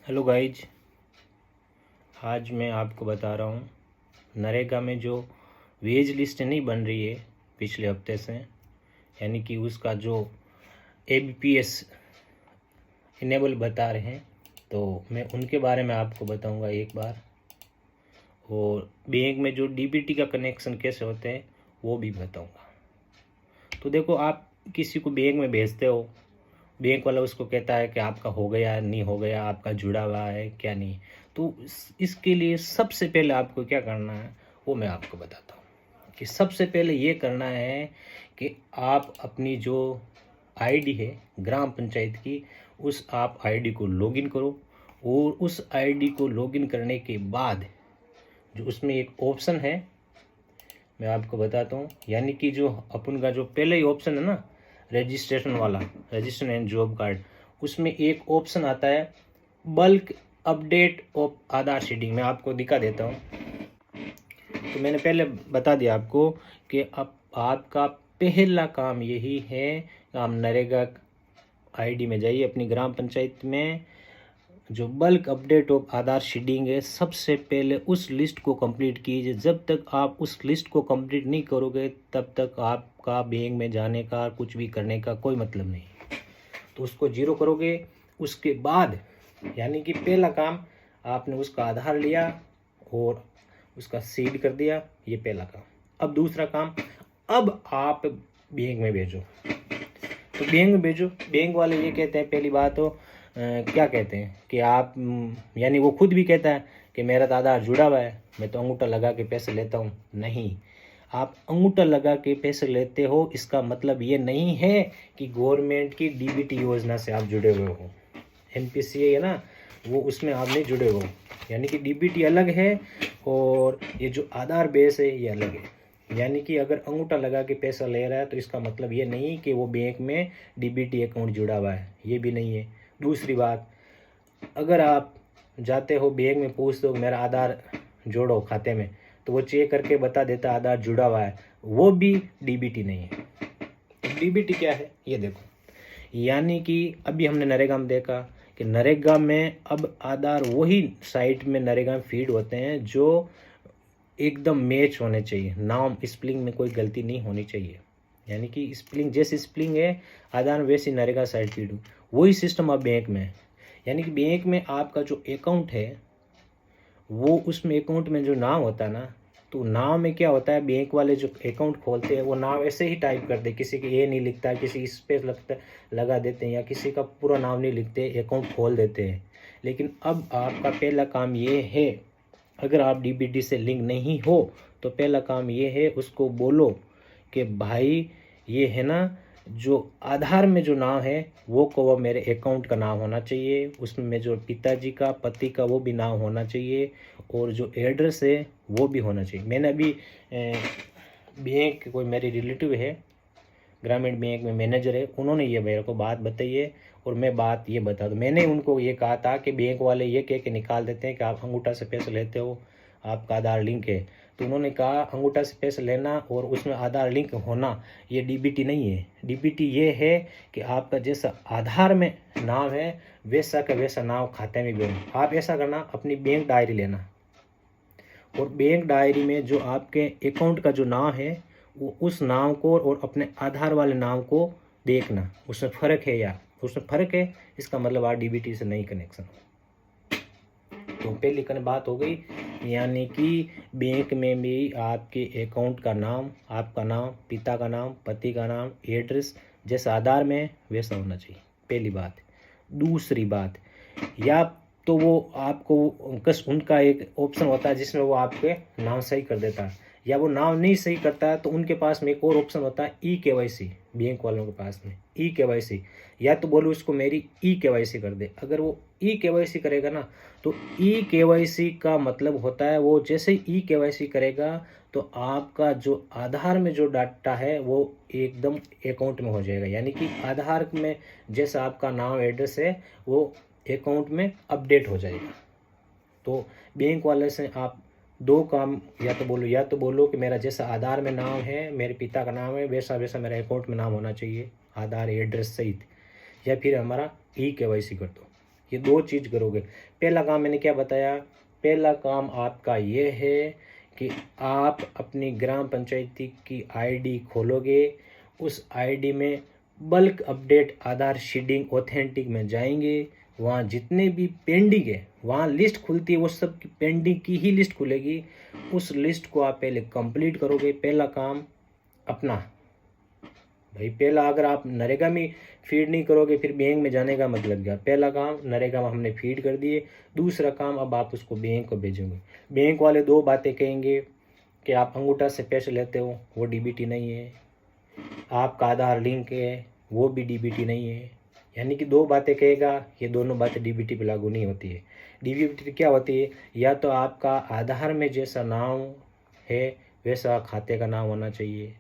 Hello guys, आज मैं आपको बता रहा हूँ नरेगा में जो वेज लिस्ट नहीं बन रही है पिछले हफ्ते से, यानी कि उसका जो ABPS इनेबल बता रहे हैं, तो मैं उनके बारे में आपको बताऊंगा एक बार। और बैंक में जो DBT का कनेक्शन कैसे होते हैं वो भी बताऊंगा। तो देखो, आप किसी को बैंक में भेजते हो, बैंक वाला उसको कहता है कि आपका हो गया नहीं हो गया, आपका जुड़ा हुआ है क्या नहीं। तो इसके लिए सबसे पहले आपको क्या करना है वो मैं आपको बताता हूँ कि सबसे पहले ये करना है कि आप अपनी जो आईडी है ग्राम पंचायत की, उस आप आईडी को लॉगिन करो। और उस आईडी को लॉगिन करने के बाद जो उसमें एक ऑप्शन है मैं आपको बताता हूँ, यानी कि जो अपन का जो पहले ही ऑप्शन है ना, रजिस्ट्रेशन वाला, रजिस्ट्रेशन एंड जॉब कार्ड, उसमें एक ऑप्शन आता है bulk update of Aadhaar seeding. मैं आपको दिखा देता हूँ। तो मैंने पहले बता दिया आपको कि अब आपका पहला काम यही है, आप नरेगा आईडी में जाइए अपनी ग्राम पंचायत में, जो bulk update of Aadhaar seeding है, सबसे पहले उस लिस्ट को कंप्लीट कीजिए। जब तक आप उस लिस्ट को कंप्लीट नहीं करोगे तब तक आपका बैंक में जाने का, कुछ भी करने का कोई मतलब नहीं। तो उसको जीरो करोगे। उसके बाद यानी कि पहला काम आपने उसका आधार लिया और उसका सीड कर दिया, ये पहला काम। अब दूसरा काम, अब आप बैंक में भेजो। तो बैंक में भेजो, बैंक वाले ये कहते हैं, पहली बात तो क्या कहते हैं कि आप यानी वो खुद भी कहता है कि मेरा तो आधार जुड़ा हुआ है, मैं तो अंगूठा लगा के पैसे लेता हूँ। नहीं, आप अंगूठा लगा के पैसे लेते हो इसका मतलब ये नहीं है कि गवर्नमेंट की DBT योजना से आप जुड़े हुए हो। NPCI है ना, वो उसमें आप नहीं जुड़े हो। यानी कि DBT अलग है और ये जो आधार बेस है ये अलग है। यानी कि अगर अंगूठा लगा के पैसा ले रहा है तो इसका मतलब ये नहीं कि वो बैंक में DBT अकाउंट जुड़ा हुआ है, ये भी नहीं है। दूसरी बात, अगर आप जाते हो बैंक में पूछते हो मेरा आधार जोड़ो खाते में, तो वो चेक करके बता देता आधार जुड़ा हुआ है, वो भी DBT नहीं है। DBT क्या है ये देखो, यानी कि अभी हमने नरेगा में देखा कि नरेगा में अब आधार वही साइट में नरेगा में फीड होते हैं जो एकदम मैच होने चाहिए, नाम स्पेलिंग में कोई गलती नहीं होनी चाहिए। यानी कि स्पेलिंग जैसी स्पेलिंग है आधार में वैसी नरेगा साइट फीड हो, वही सिस्टम अब बैंक में है। यानी कि बैंक में आपका जो अकाउंट है वो, उसमें अकाउंट में जो नाम होता है ना, तो नाम में क्या होता है, बैंक वाले जो अकाउंट खोलते हैं वो नाम ऐसे ही टाइप करते, किसी के ए नहीं लिखता है, किसी स्पेस लगता लगा देते हैं, या किसी का पूरा नाम नहीं लिखते, अकाउंट खोल देते हैं। लेकिन अब आपका पहला काम ये है, अगर आप DBT से लिंक नहीं हो तो पहला काम ये है, उसको बोलो कि भाई ये है ना, जो आधार में जो नाम है वो को वो मेरे अकाउंट का नाम होना चाहिए, उसमें जो पिताजी का, पति का वो भी नाम होना चाहिए, और जो एड्रेस है वो भी होना चाहिए। मैंने अभी बैंक, कोई मेरी रिलेटिव है ग्रामीण बैंक में मैनेजर है, उन्होंने ये मेरे को बात बताई है और मैं बात ये बता दूँ। मैंने उनको ये कहा था कि बैंक वाले ये कह के निकाल देते हैं कि आप अंगूठा से पैसे लेते हो, आपका आधार लिंक है। तो उन्होंने कहा अंगूठा से पैसे लेना और उसमें आधार लिंक होना ये DBT नहीं है। DBT ये है कि आपका जैसा आधार में नाम है वैसा का वैसा नाम खाते में भी हो। आप ऐसा करना, अपनी बैंक डायरी लेना और बैंक डायरी में जो आपके अकाउंट का जो नाम है वो उस नाम को और अपने आधार वाले नाम को देखना, उसमें फ़र्क है या उसमें फ़र्क है, इसका मतलब आप DBT से नहीं कनेक्शन। तो पहली बात हो गई, यानी कि बैंक में भी आपके अकाउंट का नाम, आपका नाम, पिता का नाम, पति का नाम, एड्रेस जैसा आधार में वैसा होना चाहिए, पहली बात। दूसरी बात, या तो वो आपको कस उनका एक ऑप्शन होता है जिसमें वो आपके नाम सही कर देता है, या वो नाम नहीं सही करता है तो उनके पास में एक और ऑप्शन होता है eKYC, बैंक वालों के पास में eKYC। या तो बोलो उसको मेरी eKYC कर दे। अगर वो eKYC करेगा ना, तो eKYC का मतलब होता है वो जैसे ही eKYC करेगा तो आपका जो आधार में जो डाटा है वो एकदम अकाउंट में हो जाएगा। यानी कि आधार में जैसा आपका नाम, एड्रेस है वो अकाउंट में अपडेट हो जाएगा। तो बैंक वाले से आप दो काम, या तो बोलो कि मेरा जैसा आधार में नाम है, मेरे पिता का नाम है, वैसा वैसा मेरे अकाउंट में नाम होना चाहिए, आधार एड्रेस सहित, या फिर हमारा eKYC कर दो। ये 2 चीज़ करोगे। पहला काम मैंने क्या बताया, पहला काम आपका ये है कि आप अपनी ग्राम पंचायती की आईडी खोलोगे, उस आईडी में बल्क अपडेट आधार सीडिंग ऑथेंटिक में जाएंगे, वहाँ जितने भी पेंडिंग है वहाँ लिस्ट खुलती है, वो सब की पेंडिंग की ही लिस्ट खुलेगी। उस लिस्ट को आप पहले कंप्लीट करोगे। पहला काम अपना भाई, पहला अगर आप नरेगा में फीड नहीं करोगे फिर बैंक में जाने का मतलब क्या। पहला काम नरेगा में हमने फीड कर दिए, दूसरा काम अब आप उसको बैंक को भेजोगे। बैंक वाले 2 बातें कहेंगे कि आप अंगूठा से पैसे लेते हो, वो डीबीटी नहीं है, आपका आधार लिंक है, वो भी डीबीटी नहीं है। यानी कि 2 बातें कहेगा, ये दोनों बातें डीबीटी पे लागू नहीं होती है। डीबीटी क्या होती है, या तो आपका आधार में जैसा नाम है वैसा खाते का नाम होना चाहिए,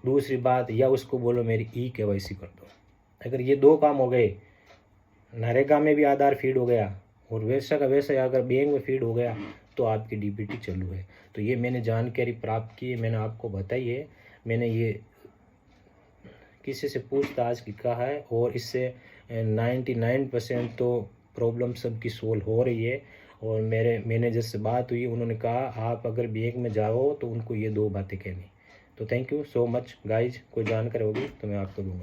दूसरी बात या उसको बोलो मेरी ई-केवाईसी कर दो। अगर ये 2 काम हो गए, नरेगा में भी आधार फीड हो गया और वैसा का वैसा अगर बैंक में फीड हो गया, तो आपकी डीबीटी चालू है। तो ये मैंने जानकारी प्राप्त की है, मैंने आपको बताई है, मैंने ये किसी से पूछताछ की कहा है और इससे 99% तो प्रॉब्लम सबकी सोल्व हो रही है। और मेरे मैनेजर से बात हुई, उन्होंने कहा आप अगर बैंक में जाओ तो उनको ये 2 बातें कहनी। तो thank you so much guys, कोई जानकारी होगी तो मैं आपको दूंगा।